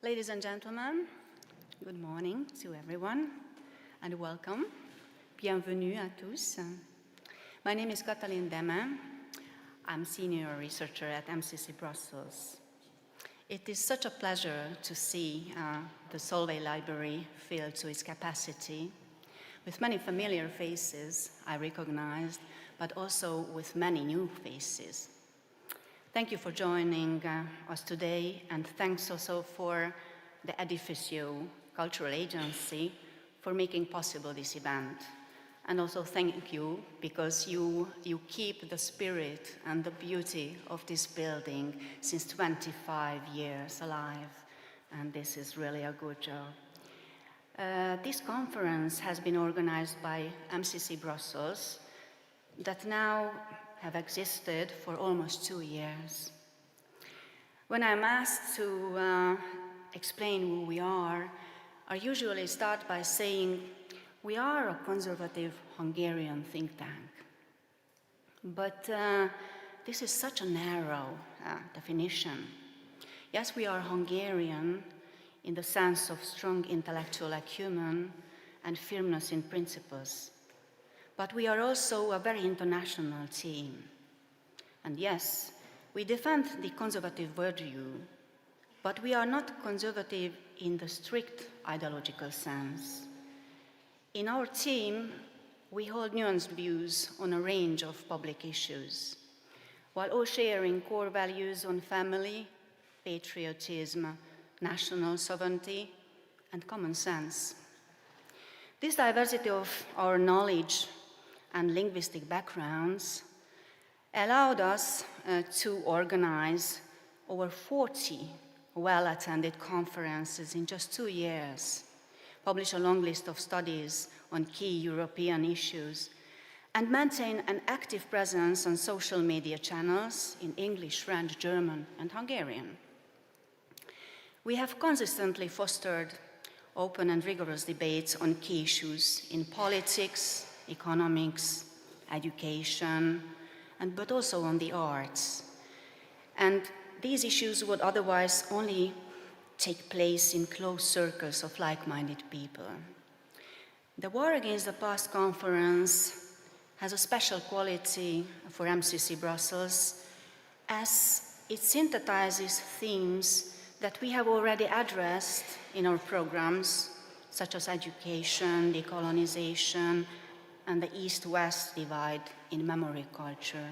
Ladies and gentlemen, good morning to everyone and welcome. Bienvenue à tous. My name is Katalin Deme. I'm senior researcher at MCC Brussels. It is such a pleasure to see the Solvay Library filled to its capacity, with many familiar faces I recognized, but also with many new faces. Thank you for joining us today, and thanks also for the Edificio Cultural Agency for making possible this event. And also thank you because you keep the spirit and the beauty of this building since 25 years alive, and this is really a good job. This conference has been organized by MCC Brussels that now have existed for almost 2 years. When I'm asked to explain who we are, I usually start by saying we are a conservative Hungarian think tank. But this is such a narrow definition. Yes, we are Hungarian in the sense of strong intellectual acumen and firmness in principles. But we are also a very international team. And yes, we defend the conservative worldview, but we are not conservative in the strict ideological sense. In our team, we hold nuanced views on a range of public issues, while all sharing core values on family, patriotism, national sovereignty, and common sense. This diversity of our knowledge and linguistic backgrounds allowed us to organize over 40 well-attended conferences in just 2 years, publish a long list of studies on key European issues, and maintain an active presence on social media channels in English, French, German, and Hungarian. We have consistently fostered open and rigorous debates on key issues in politics, economics, education, but also on the arts. And these issues would otherwise only take place in close circles of like-minded people. The War Against the Past conference has a special quality for MCC Brussels as it synthesizes themes that we have already addressed in our programs, such as education, decolonization, and the East-West divide in memory culture.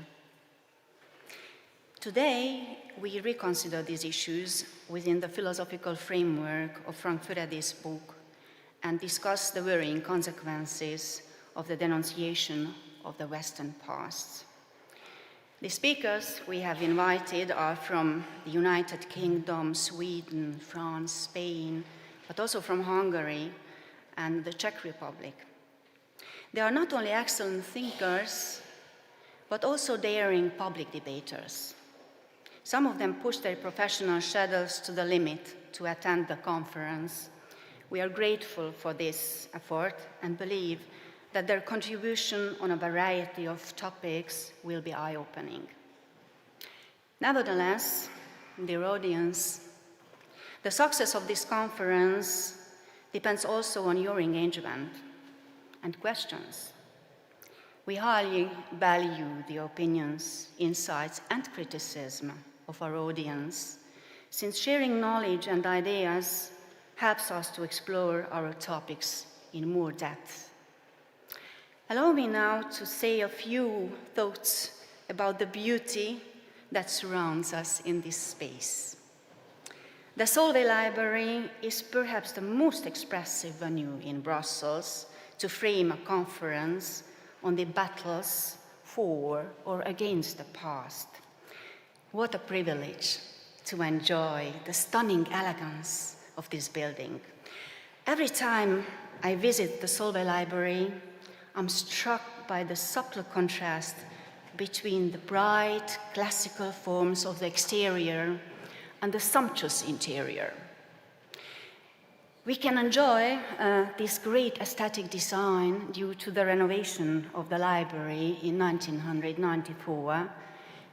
Today, we reconsider these issues within the philosophical framework of Furedi's book and discuss the worrying consequences of the denunciation of the Western past. The speakers we have invited are from the United Kingdom, Sweden, France, Spain, but also from Hungary and the Czech Republic. They are not only excellent thinkers, but also daring public debaters. Some of them push their professional schedules to the limit to attend the conference. We are grateful for this effort and believe that their contribution on a variety of topics will be eye-opening. Nevertheless, dear audience, the success of this conference depends also on your engagement and questions. We highly value the opinions, insights, and criticism of our audience, since sharing knowledge and ideas helps us to explore our topics in more depth. Allow me now to say a few thoughts about the beauty that surrounds us in this space. The Solvay Library is perhaps the most expressive venue in Brussels to frame a conference on the battles for or against the past. What a privilege to enjoy the stunning elegance of this building. Every time I visit the Solvay Library, I'm struck by the subtle contrast between the bright, classical forms of the exterior and the sumptuous interior. We can enjoy this great aesthetic design due to the renovation of the library in 1994,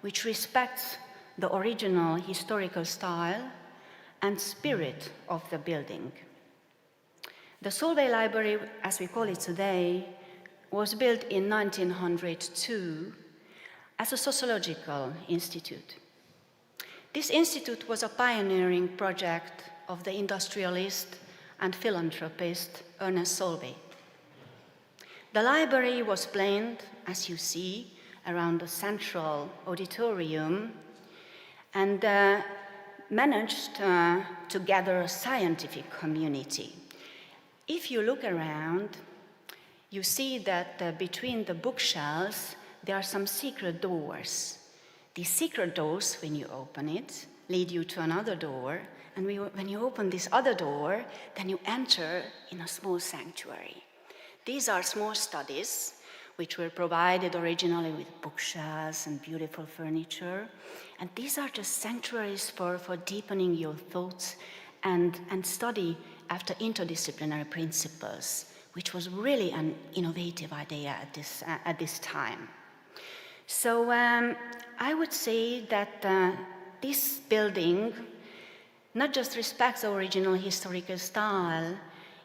which respects the original historical style and spirit of the building. The Solvay Library, as we call it today, was built in 1902 as a sociological institute. This institute was a pioneering project of the industrialist and philanthropist Ernest Solvay. The library was planned, as you see, around the central auditorium and managed to gather a scientific community. If you look around, you see that between the bookshelves, there are some secret doors. These secret doors, when you open it, lead you to another door, and when you open this other door, then you enter in a small sanctuary. These are small studies which were provided originally with bookshelves and beautiful furniture. And these are just sanctuaries for deepening your thoughts and study after interdisciplinary principles, which was really an innovative idea at this time. So I would say that this building not just respects the original historical style,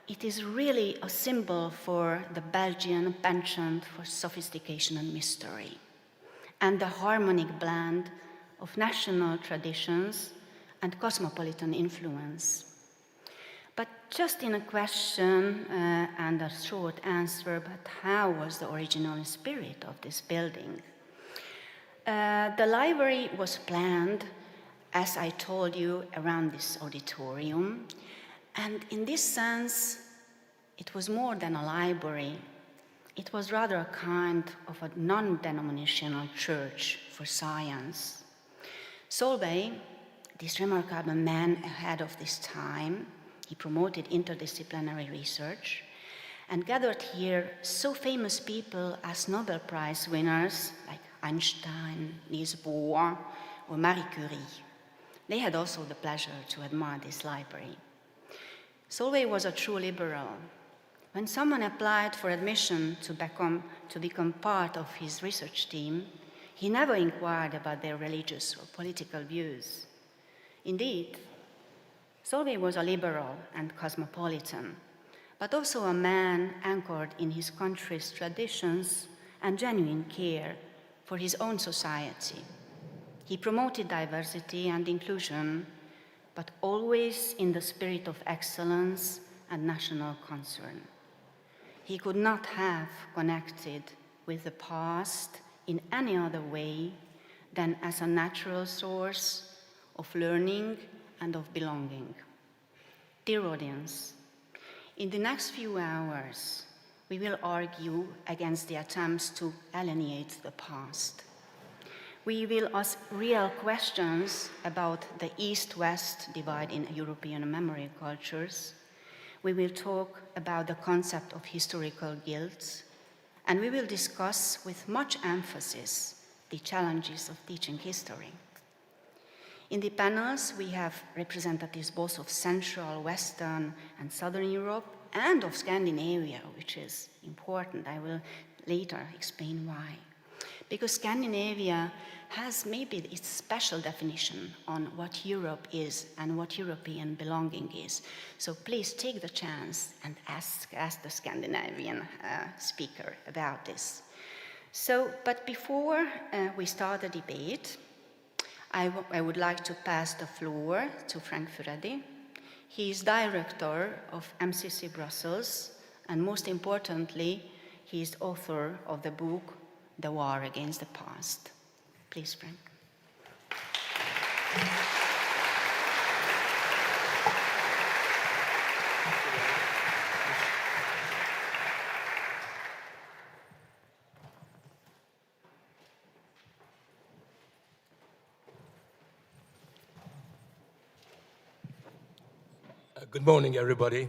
it is really a symbol for the Belgian penchant for sophistication and mystery, and the harmonic blend of national traditions and cosmopolitan influence. But just in a question and a short answer, but how was the original spirit of this building? The library was planned, as I told you, around this auditorium. And in this sense, it was more than a library. It was rather a kind of a non-denominational church for science. Solvay, this remarkable man ahead of this time, he promoted interdisciplinary research and gathered here so famous people as Nobel Prize winners like Einstein, Niels Bohr, or Marie Curie. They had also the pleasure to admire this library. Solvay was a true liberal. When someone applied for admission to become part of his research team, he never inquired about their religious or political views. Indeed, Solvay was a liberal and cosmopolitan, but also a man anchored in his country's traditions and genuine care for his own society. He promoted diversity and inclusion, but always in the spirit of excellence and national concern. He could not have connected with the past in any other way than as a natural source of learning and of belonging. Dear audience, in the next few hours, we will argue against the attempts to alienate the past. We will ask real questions about the East-West divide in European memory cultures. We will talk about the concept of historical guilt, and we will discuss with much emphasis the challenges of teaching history. In the panels, we have representatives both of Central, Western, and Southern Europe, and of Scandinavia, which is important. I will later explain why. Because Scandinavia has maybe its special definition on what Europe is and what European belonging is. So please take the chance and ask the Scandinavian speaker about this. But before we start the debate, I would like to pass the floor to Frank Furedi. He is director of MCC Brussels, and most importantly, he is author of the book, The War Against the Past. Please, Frank. Good morning, everybody.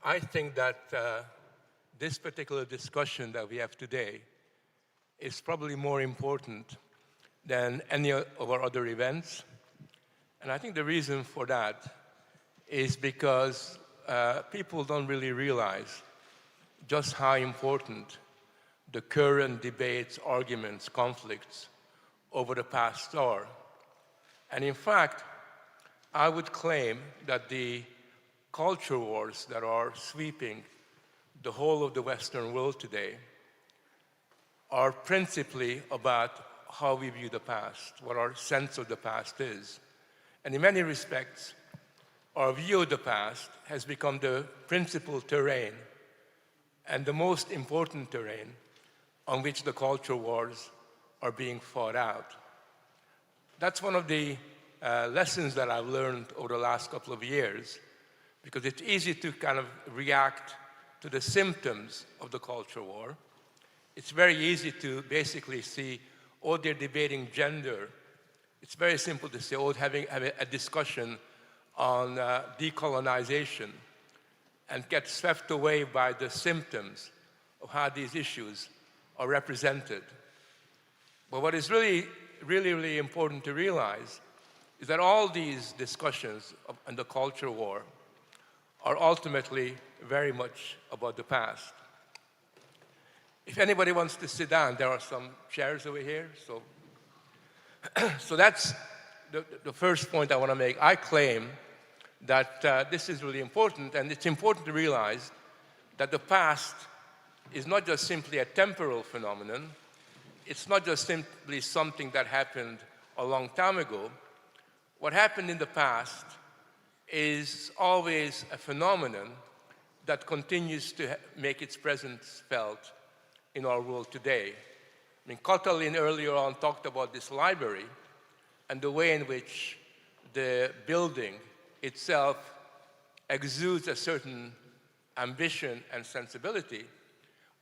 I think that this particular discussion that we have today is probably more important than any of our other events. And I think the reason for that is because people don't really realize just how important the current debates, arguments, conflicts over the past are. And in fact, I would claim that the culture wars that are sweeping the whole of the Western world today are principally about how we view the past, what our sense of the past is. And in many respects, our view of the past has become the principal terrain and the most important terrain on which the culture wars are being fought out. That's one of the lessons that I've learned over the last couple of years, because it's easy to kind of react to the symptoms of the culture war. It's very easy to basically see, oh, they're debating gender. It's very simple to say, oh, having a discussion on decolonization, and get swept away by the symptoms of how these issues are represented. But what is really important to realize is that all these discussions on the culture war are ultimately very much about the past. If anybody wants to sit down, there are some chairs over here. So that's the first point I want to make. I claim that this is really important, and it's important to realize that the past is not just simply a temporal phenomenon. It's not just simply something that happened a long time ago. What happened in the past is always a phenomenon that continues to make its presence felt in our world today. I mean, Katalin earlier on talked about this library and the way in which the building itself exudes a certain ambition and sensibility,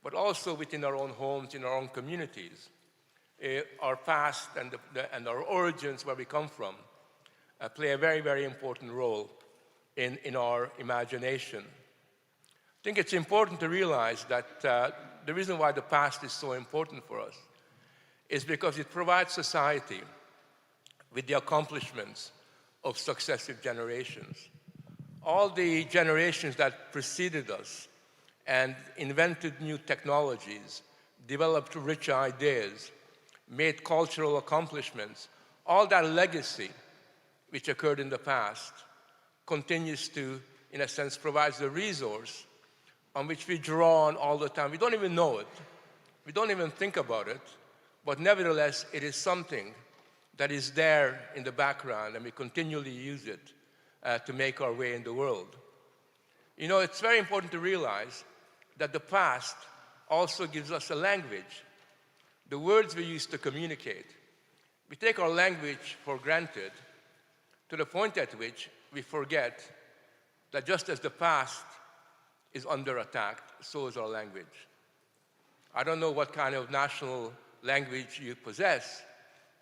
but also within our own homes, in our own communities. Our past and our origins, where we come from, play a very important role in our imagination. I think it's important to realize that the reason why the past is so important for us is because it provides society with the accomplishments of successive generations. All the generations that preceded us and invented new technologies, developed rich ideas, made cultural accomplishments, all that legacy which occurred in the past continues to, in a sense, provide the resource on which we draw on all the time. We don't even know it. We don't even think about it. But nevertheless, it is something that is there in the background, and we continually use it to make our way in the world. You know, it's very important to realize that the past also gives us a language, the words we use to communicate. We take our language for granted to the point at which we forget that just as the past is under attack, so is our language. I don't know what kind of national language you possess,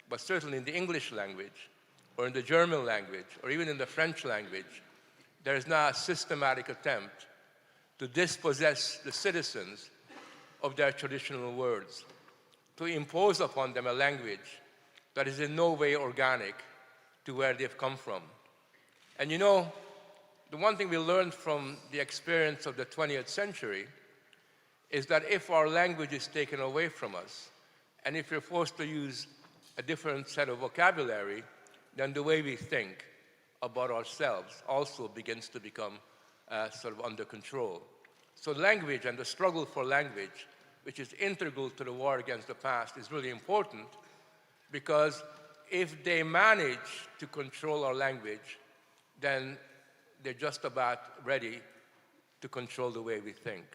but certainly in the English language, or in the German language, or even in the French language, there is now a systematic attempt to dispossess the citizens of their traditional words, to impose upon them a language that is in no way organic to where they've come from. And you know, the one thing we learned from the experience of the 20th century is that if our language is taken away from us, and if we're forced to use a different set of vocabulary, then the way we think about ourselves also begins to become sort of under control. So language and the struggle for language, which is integral to the war against the past, is really important, because if they manage to control our language, then they're just about ready to control the way we think.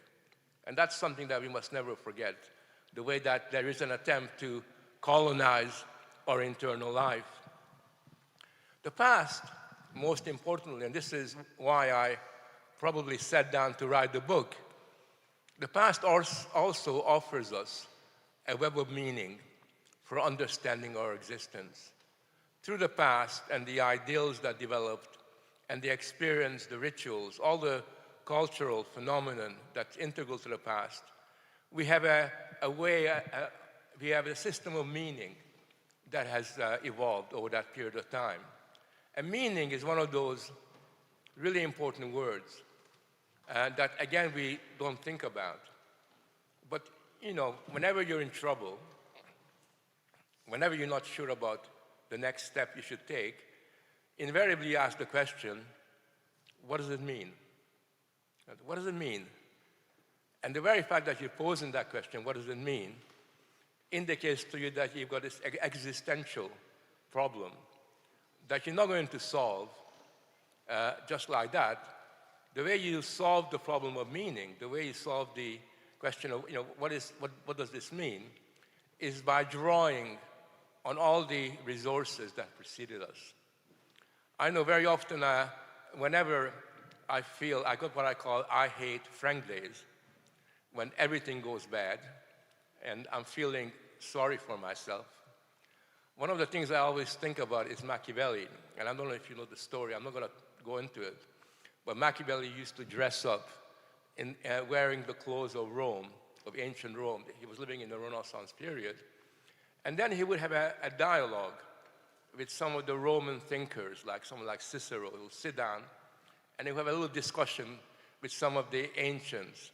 And that's something that we must never forget, the way that there is an attempt to colonize our internal life. The past, most importantly, and this is why I probably sat down to write the book, the past also offers us a web of meaning for understanding our existence. Through the past and the ideals that developed and the experience, the rituals, all the cultural phenomenon that's integral to the past, we have we have a system of meaning that has evolved over that period of time. And meaning is one of those really important words that, again, we don't think about. But, you know, whenever you're in trouble, whenever you're not sure about the next step you should take, invariably you ask the question, what does it mean? What does it mean? And the very fact that you're posing that question, what does it mean, indicates to you that you've got this existential problem that you're not going to solve just like that. The way you solve the problem of meaning, the way you solve the question of, what does this mean, is by drawing on all the resources that preceded us. I know very often, whenever I feel, I got what I call I hate Frank days, when everything goes bad and I'm feeling sorry for myself. One of the things I always think about is Machiavelli, and I don't know if you know the story, I'm not going to go into it, but Machiavelli used to dress up in wearing the clothes of Rome, of ancient Rome. He was living in the Renaissance period. And then he would have a dialogue with some of the Roman thinkers, like someone like Cicero, who would sit down, and he would have a little discussion with some of the ancients.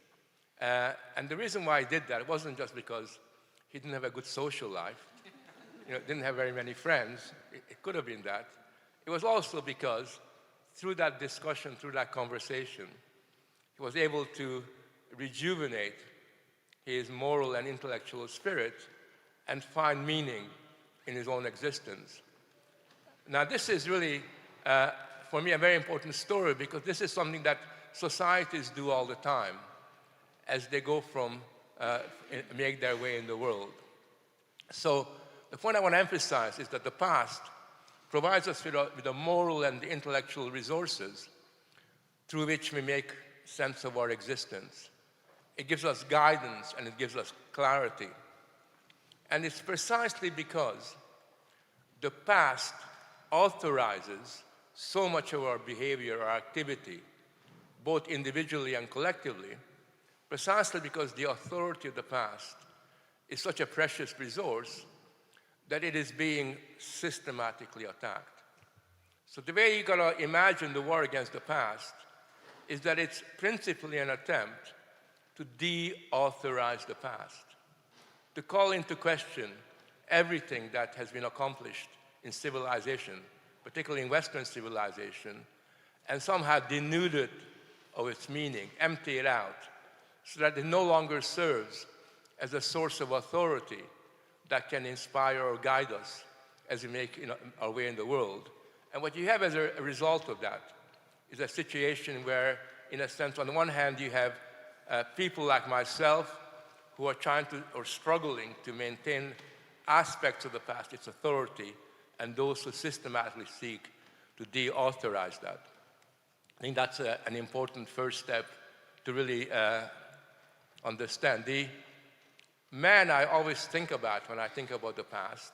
And the reason why he did that wasn't just because he didn't have a good social life, didn't have very many friends. It could have been that. It was also because through that discussion, through that conversation, he was able to rejuvenate his moral and intellectual spirit and find meaning in his own existence. Now, this is really, for me, a very important story, because this is something that societies do all the time as they go from, make their way in the world. So the point I want to emphasize is that the past provides us with the moral and the intellectual resources through which we make sense of our existence. It gives us guidance and it gives us clarity. And it's precisely because the past authorizes so much of our behavior or activity, both individually and collectively, precisely because the authority of the past is such a precious resource that it is being systematically attacked. So the way you gotta imagine the war against the past is that it's principally an attempt to deauthorize the past, to call into question everything that has been accomplished in civilization, particularly in Western civilization, and somehow denude it of its meaning, empty it out, so that it no longer serves as a source of authority that can inspire or guide us as we make our way in the world. And what you have as a result of that is a situation where, in a sense, on the one hand, you have people like myself who are trying to, or struggling to maintain aspects of the past, its authority, and those who systematically seek to deauthorize that. I think that's an important first step to really understand. The man I always think about when I think about the past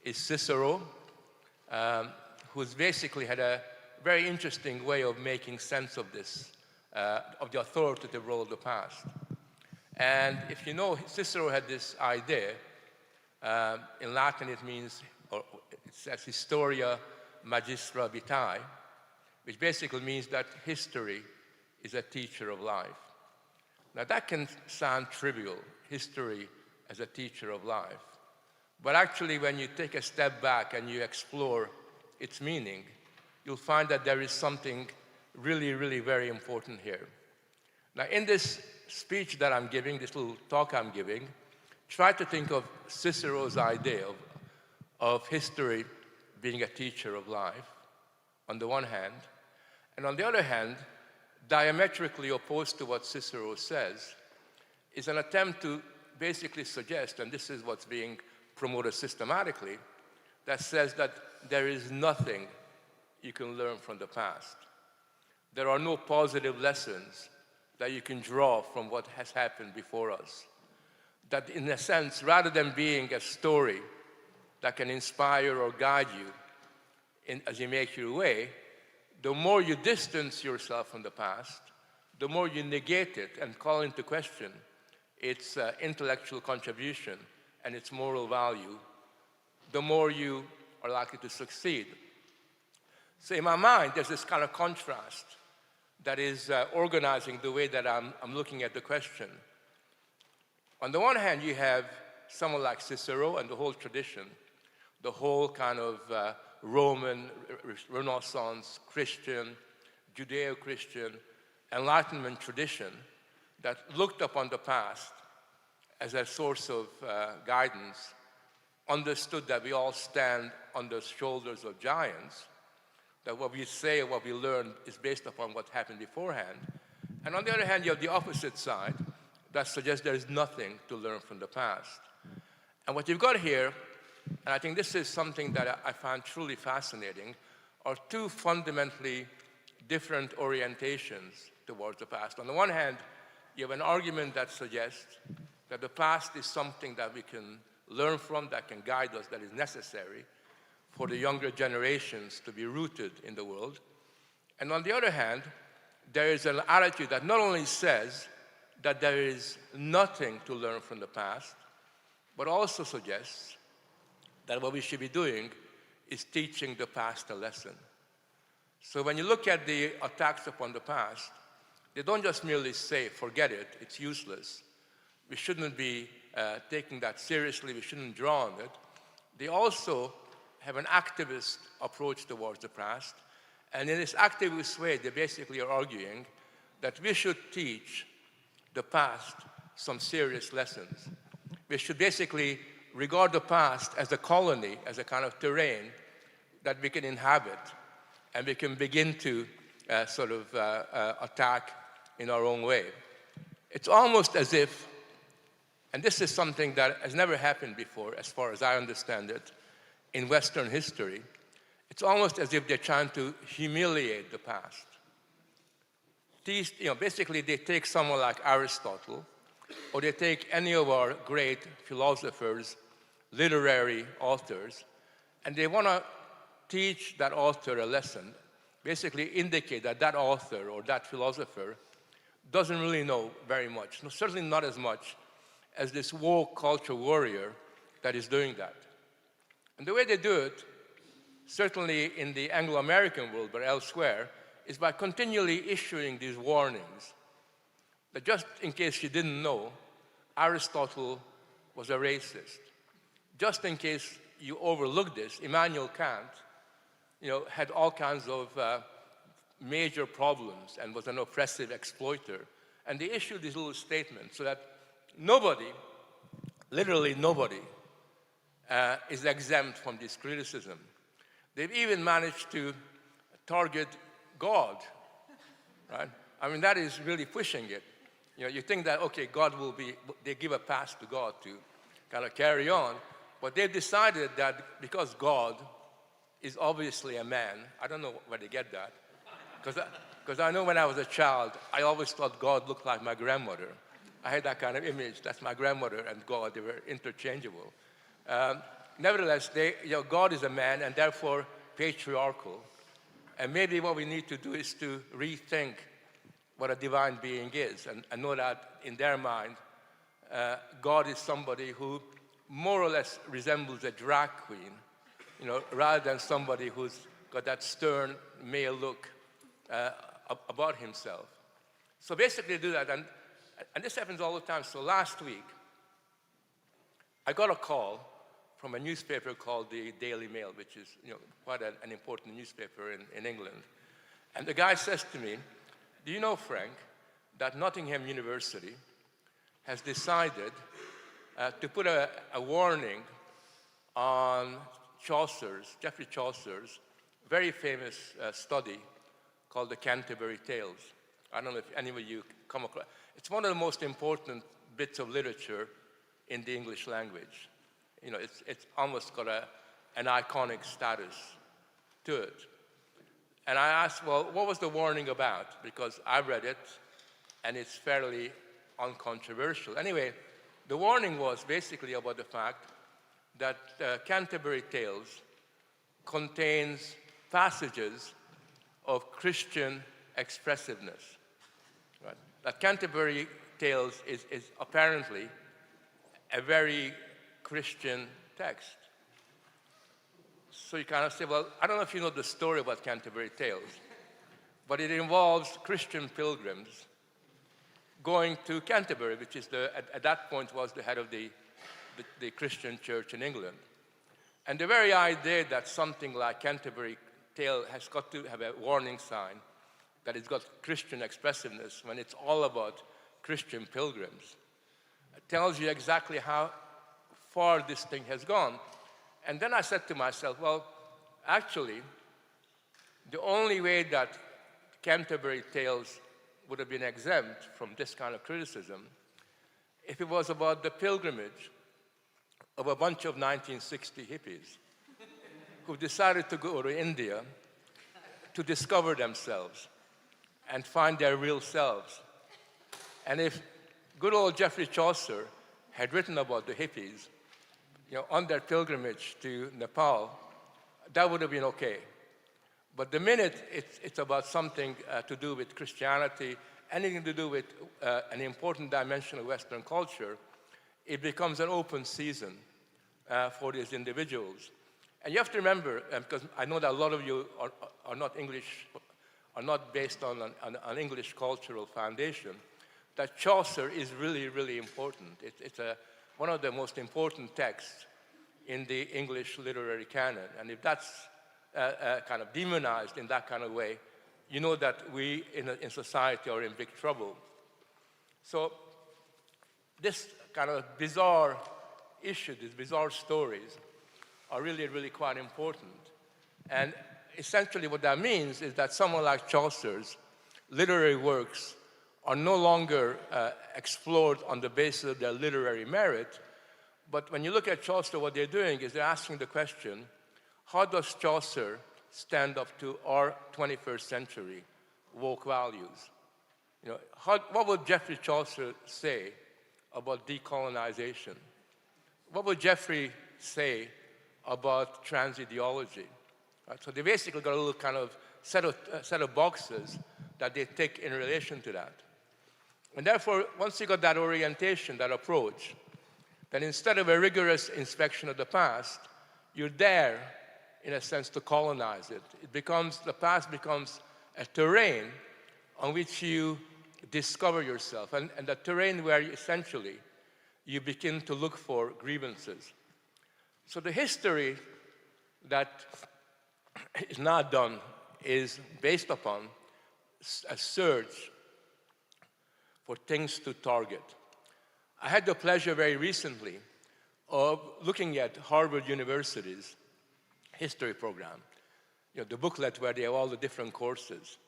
is Cicero, who's basically had a very interesting way of making sense of this, of the authoritative role of the past. And if you know, Cicero had this idea, in Latin it means, or it says historia magistra vitae, which basically means that history is a teacher of life. Now that can sound trivial, history as a teacher of life. But actually, when you take a step back and you explore its meaning, you'll find that there is something really, really very important here. Now, in this speech that I'm giving, this little talk I'm giving, try to think of Cicero's idea of history being a teacher of life, on the one hand, and on the other hand, diametrically opposed to what Cicero says, is an attempt to basically suggest, and this is what's being promoted systematically, that says that there is nothing you can learn from the past. There are no positive lessons that you can draw from what has happened before us. That in a sense, rather than being a story that can inspire or guide you as you make your way, the more you distance yourself from the past, the more you negate it and call into question its intellectual contribution and its moral value, the more you are likely to succeed. So in my mind, there's this kind of contrast that is organizing the way that I'm looking at the question. On the one hand, you have someone like Cicero and the whole tradition, the whole kind of Roman, Renaissance, Christian, Judeo-Christian, Enlightenment tradition that looked upon the past as a source of guidance, understood that we all stand on the shoulders of giants, that what we say, what we learn is based upon what happened beforehand. And on the other hand, you have the opposite side that suggests there is nothing to learn from the past. And what you've got here, and I think this is something that I find truly fascinating, are two fundamentally different orientations towards the past. On the one hand, you have an argument that suggests that the past is something that we can learn from, that can guide us, that is necessary for the younger generations to be rooted in the world. And on the other hand, there is an attitude that not only says that there is nothing to learn from the past, but also suggests that what we should be doing is teaching the past a lesson. So when you look at the attacks upon the past, they don't just merely say, forget it, it's useless. We shouldn't be taking that seriously, we shouldn't draw on it. They also have an activist approach towards the past, and in this activist way, they basically are arguing that we should teach the past some serious lessons. We should basically regard the past as a colony, as a kind of terrain that we can inhabit, and we can begin to attack in our own way. It's almost as if, and this is something that has never happened before, as far as I understand it, in Western history, it's almost as if they're trying to humiliate the past. Basically, they take someone like Aristotle, or they take any of our great philosophers, literary authors, and they want to teach that author a lesson, basically indicate that that author or that philosopher doesn't really know very much, certainly not as much as this woke culture warrior that is doing that. And the way they do it, certainly in the Anglo-American world, but elsewhere, is by continually issuing these warnings. That just in case you didn't know, Aristotle was a racist. Just in case you overlooked this, Immanuel Kant, had all kinds of major problems and was an oppressive exploiter. And they issued these little statements so that nobody, literally nobody, is exempt from this criticism. They've even managed to target God, right? I mean, that is really pushing it. You think that, okay, they give a pass to God to kind of carry on, but they've decided that because God is obviously a man, I don't know where they get that, because I know when I was a child, I always thought God looked like my grandmother. I had that kind of image, that's my grandmother and God, they were interchangeable. Nevertheless, God is a man and therefore patriarchal. And maybe what we need to do is to rethink what a divine being is and know that in their mind, God is somebody who more or less resembles a drag queen, rather than somebody who's got that stern male look about himself. So basically they do that, and this happens all the time. So last week, I got a call from a newspaper called the Daily Mail, which is quite an important newspaper in England. And the guy says to me, do you know, Frank, that Nottingham University has decided to put a warning on Geoffrey Chaucer's very famous study called the Canterbury Tales. I don't know if any of you come across. It's one of the most important bits of literature in the English language. It's almost got an iconic status to it. And I asked, well, what was the warning about? Because I read it, and it's fairly uncontroversial. Anyway, the warning was basically about the fact that Canterbury Tales contains passages of Christian expressiveness. Right? That Canterbury Tales is apparently a very Christian text. So you kind of say, well, I don't know if you know the story about Canterbury Tales, but it involves Christian pilgrims going to Canterbury, which is at that point was the head of the Christian church in England. And the very idea that something like Canterbury Tale has got to have a warning sign, that it's got Christian expressiveness when it's all about Christian pilgrims, tells you exactly how far this thing has gone. And then I said to myself, well, actually, the only way that Canterbury Tales would have been exempt from this kind of criticism if it was about the pilgrimage of a bunch of 1960 hippies who decided to go to India to discover themselves and find their real selves. And if good old Geoffrey Chaucer had written about the hippies, on their pilgrimage to Nepal, that would have been okay. But the minute it's about something to do with Christianity, anything to do with an important dimension of Western culture, it becomes an open season for these individuals. And you have to remember, because I know that a lot of you are not English, are not based on an English cultural foundation, that Chaucer is really, really important. It's one of the most important texts in the English literary canon. And if that's kind of demonized in that kind of way, you know that we in society are in big trouble. So this kind of bizarre issue, these bizarre stories, are really, really quite important. And essentially what that means is that someone like Chaucer's literary works are no longer explored on the basis of their literary merit, but when you look at Chaucer, what they're doing is they're asking the question, how does Chaucer stand up to our 21st century woke values? What would Geoffrey Chaucer say about decolonization? What would Geoffrey say about trans ideology? Right? So they basically got a little kind of set of boxes that they take in relation to that. And therefore, once you got that orientation, that approach, then instead of a rigorous inspection of the past, you're there, in a sense, to colonize it. The past becomes a terrain on which you discover yourself, and the terrain where essentially you begin to look for grievances. So the history that is now done is based upon a search for things to target. I had the pleasure very recently of looking at Harvard University's history program, the booklet where they have all the different courses.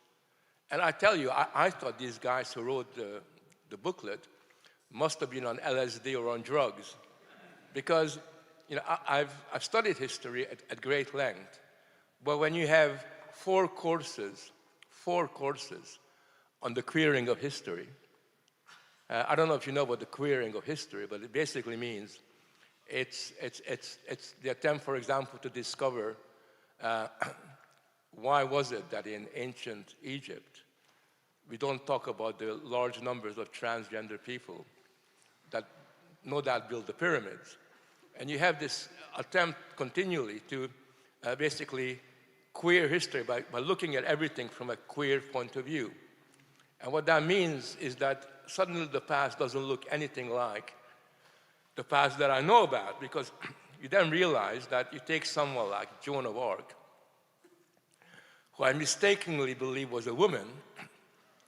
And I tell you, I thought these guys who wrote the booklet must have been on LSD or on drugs, because I've studied history at great length, but when you have four courses on the queering of history, I don't know if you know about the queering of history, but it basically means it's the attempt, for example, to discover why was it that in ancient Egypt we don't talk about the large numbers of transgender people that no doubt built the pyramids. And you have this attempt continually to basically queer history by looking at everything from a queer point of view. And what that means is that suddenly the past doesn't look anything like the past that I know about, because you then realize that you take someone like Joan of Arc, who I mistakenly believe was a woman.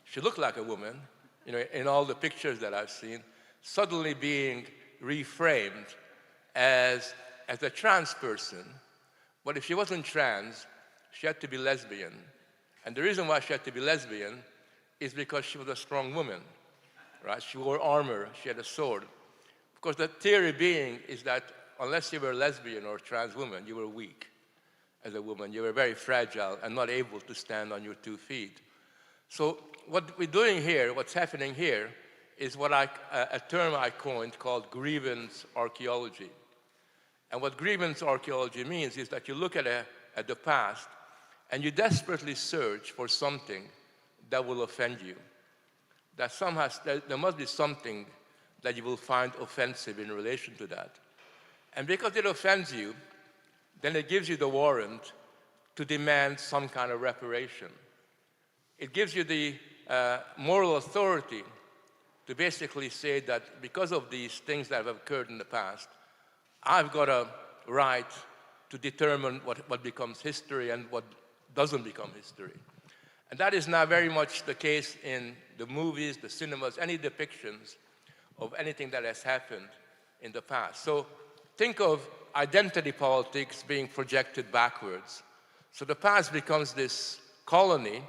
She looked like a woman, in all the pictures that I've seen, suddenly being reframed as a trans person. But if she wasn't trans, she had to be lesbian. And the reason why she had to be lesbian is because she was a strong woman, right? She wore armor, she had a sword. Of course, the theory being is that unless you were a lesbian or a trans woman, you were weak as a woman. You were very fragile and not able to stand on your 2 feet. So what we're doing here, what's happening here, is a term I coined called grievance archaeology. And what grievance archaeology means is that you look at the past and you desperately search for something that will offend you. That somehow there must be something that you will find offensive in relation to that. And because it offends you, then it gives you the warrant to demand some kind of reparation. It gives you the moral authority to basically say that because of these things that have occurred in the past, I've got a right to determine what becomes history and what doesn't become history. And that is now very much the case in the movies, the cinemas, any depictions of anything that has happened in the past. So think of identity politics being projected backwards. So the past becomes this colony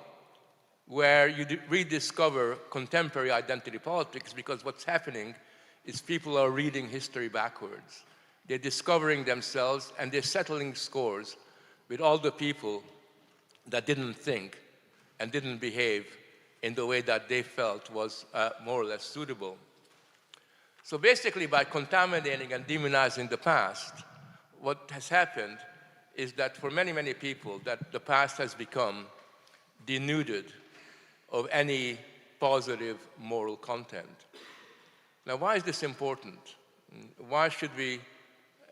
where you rediscover contemporary identity politics, because what's happening is people are reading history backwards. They're discovering themselves and they're settling scores with all the people that didn't think and didn't behave in the way that they felt was more or less suitable. So basically, by contaminating and demonizing the past, what has happened is that for many, many people, that the past has become denuded of any positive moral content. Now, why is this important? Why should we,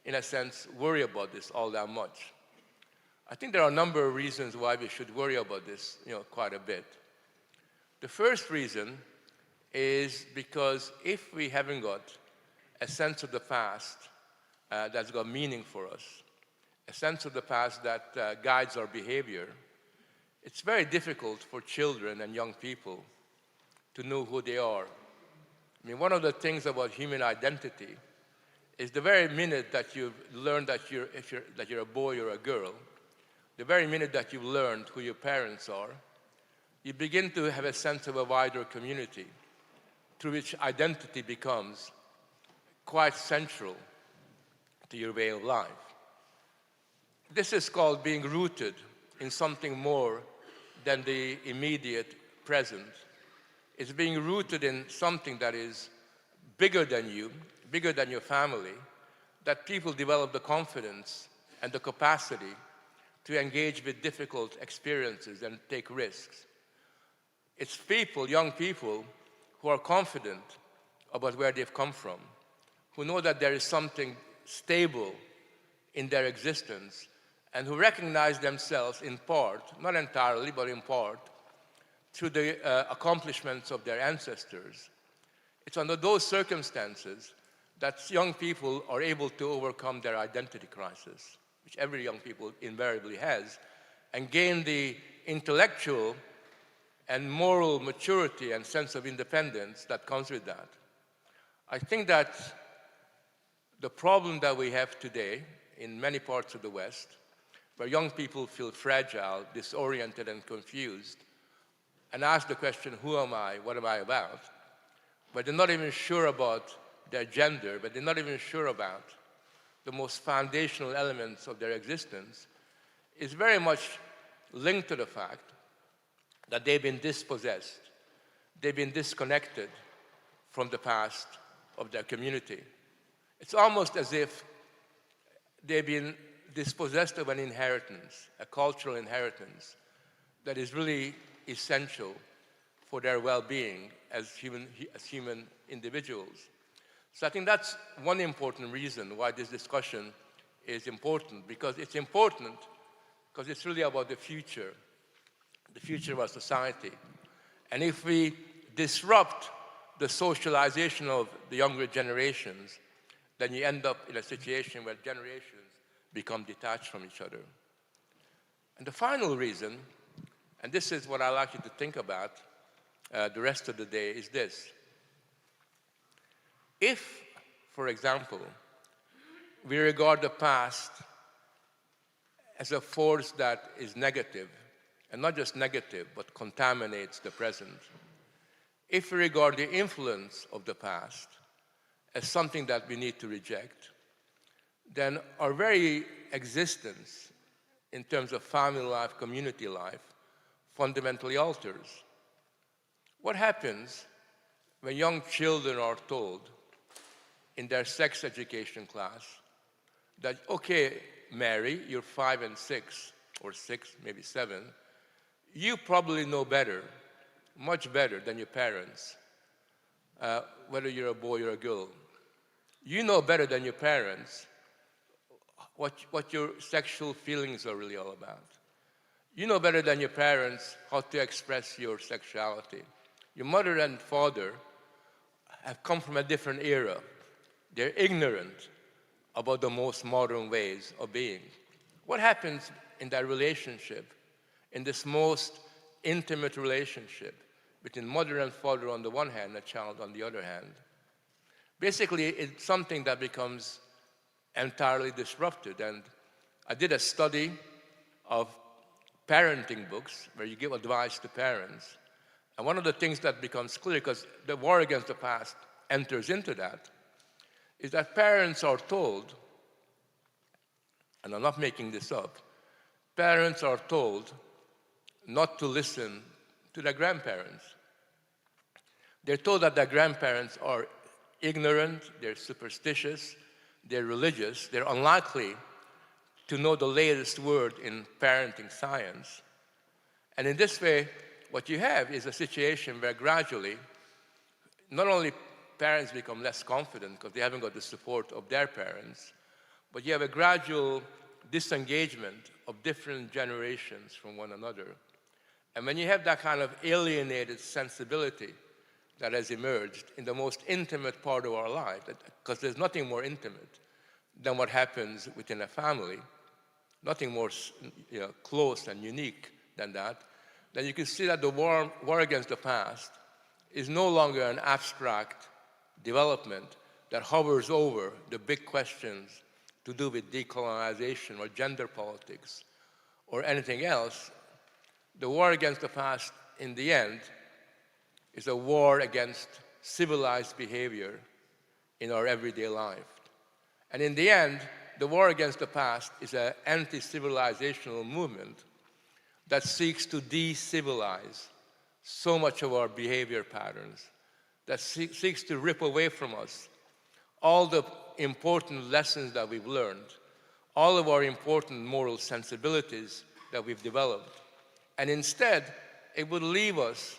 in a sense, worry about this all that much? I think there are a number of reasons why we should worry about this, quite a bit. The first reason is because if we haven't got a sense of the past that's got meaning for us, a sense of the past that guides our behavior, it's very difficult for children and young people to know who they are. I mean, one of the things about human identity is the very minute that you've learned that you're a boy or a girl, the very minute that you've learned who your parents are, you begin to have a sense of a wider community through which identity becomes quite central to your way of life. This is called being rooted in something more than the immediate present. It's being rooted in something that is bigger than you, bigger than your family, that people develop the confidence and the capacity to engage with difficult experiences and take risks. It's people, young people, who are confident about where they've come from, who know that there is something stable in their existence, and who recognize themselves in part, not entirely, but in part, through the accomplishments of their ancestors. It's under those circumstances that young people are able to overcome their identity crisis, which every young people invariably has, and gain the intellectual and moral maturity and sense of independence that comes with that. I think that the problem that we have today in many parts of the West, where young people feel fragile, disoriented, and confused, and ask the question, who am I, what am I about? But they're not even sure about their gender, but they're not even sure about the most foundational elements of their existence, is very much linked to the fact that they've been dispossessed, they've been disconnected from the past of their community. It's almost as if they've been dispossessed of an inheritance, a cultural inheritance, that is really essential for their well-being as human individuals. So I think that's one important reason why this discussion is important, because it's important because it's really about the future of our society. And if we disrupt the socialization of the younger generations, then you end up in a situation where generations become detached from each other. And the final reason, and this is what I'd like you to think about the rest of the day, is this. If, for example, we regard the past as a force that is negative, and not just negative, but contaminates the present, if we regard the influence of the past as something that we need to reject, then our very existence in terms of family life, community life, fundamentally alters. What happens when young children are told in their sex education class that, okay, Mary, you're 5 and 6, or 6, maybe 7, you probably know better, much better than your parents, whether you're a boy or a girl. You know better than your parents what your sexual feelings are really all about. You know better than your parents how to express your sexuality. Your mother and father have come from a different era. They're ignorant about the most modern ways of being. What happens in that relationship, in this most intimate relationship between mother and father on the one hand, and a child on the other hand? Basically, it's something that becomes entirely disrupted. And I did a study of parenting books where you give advice to parents. And one of the things that becomes clear, because the war against the past enters into that, is that parents are told, and I'm not making this up, parents are told not to listen to their grandparents. They're told that their grandparents are ignorant, they're superstitious, they're religious, they're unlikely to know the latest word in parenting science. And in this way, what you have is a situation where gradually, not only parents become less confident because they haven't got the support of their parents, but you have a gradual disengagement of different generations from one another. And when you have that kind of alienated sensibility that has emerged in the most intimate part of our life, because there's nothing more intimate than what happens within a family, nothing more close and unique than that, then you can see that the war against the past is no longer an abstract development that hovers over the big questions to do with decolonization or gender politics or anything else. The war against the past, in the end, is a war against civilized behavior in our everyday life. And in the end, the war against the past is an anti-civilizational movement that seeks to de-civilize so much of our behavior patterns, that seeks to rip away from us all the important lessons that we've learned, all of our important moral sensibilities that we've developed. And instead, it would leave us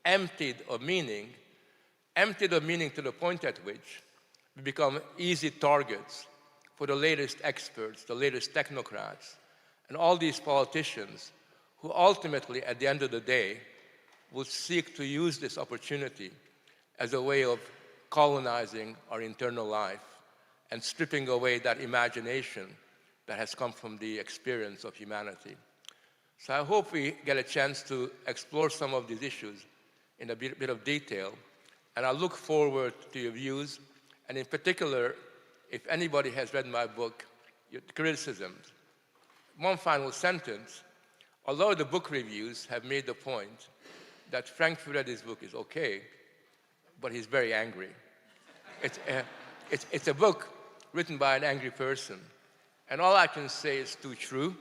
emptied of meaning to the point at which we become easy targets for the latest experts, the latest technocrats, and all these politicians who ultimately, at the end of the day, will seek to use this opportunity as a way of colonizing our internal life and stripping away that imagination that has come from the experience of humanity. So I hope we get a chance to explore some of these issues in a bit of detail, and I look forward to your views, and in particular, if anybody has read my book, your criticisms. One final sentence: although the book reviews have made the point that Frank Furedi's book is okay, but he's very angry. It's a book written by an angry person, and all I can say is too true.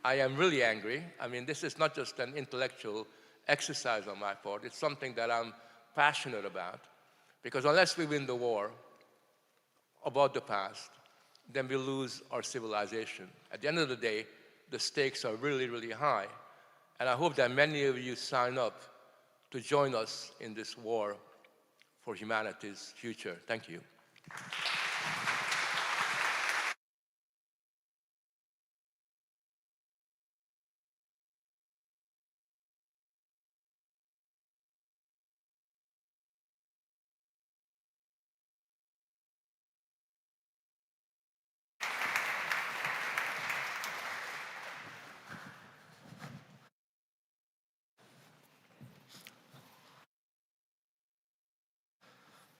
I am really angry. I mean, this is not just an intellectual exercise on my part. It's something that I'm passionate about, because unless we win the war about the past, then we lose our civilization. At the end of the day, the stakes are really, really high. And I hope that many of you sign up to join us in this war for humanity's future. Thank you.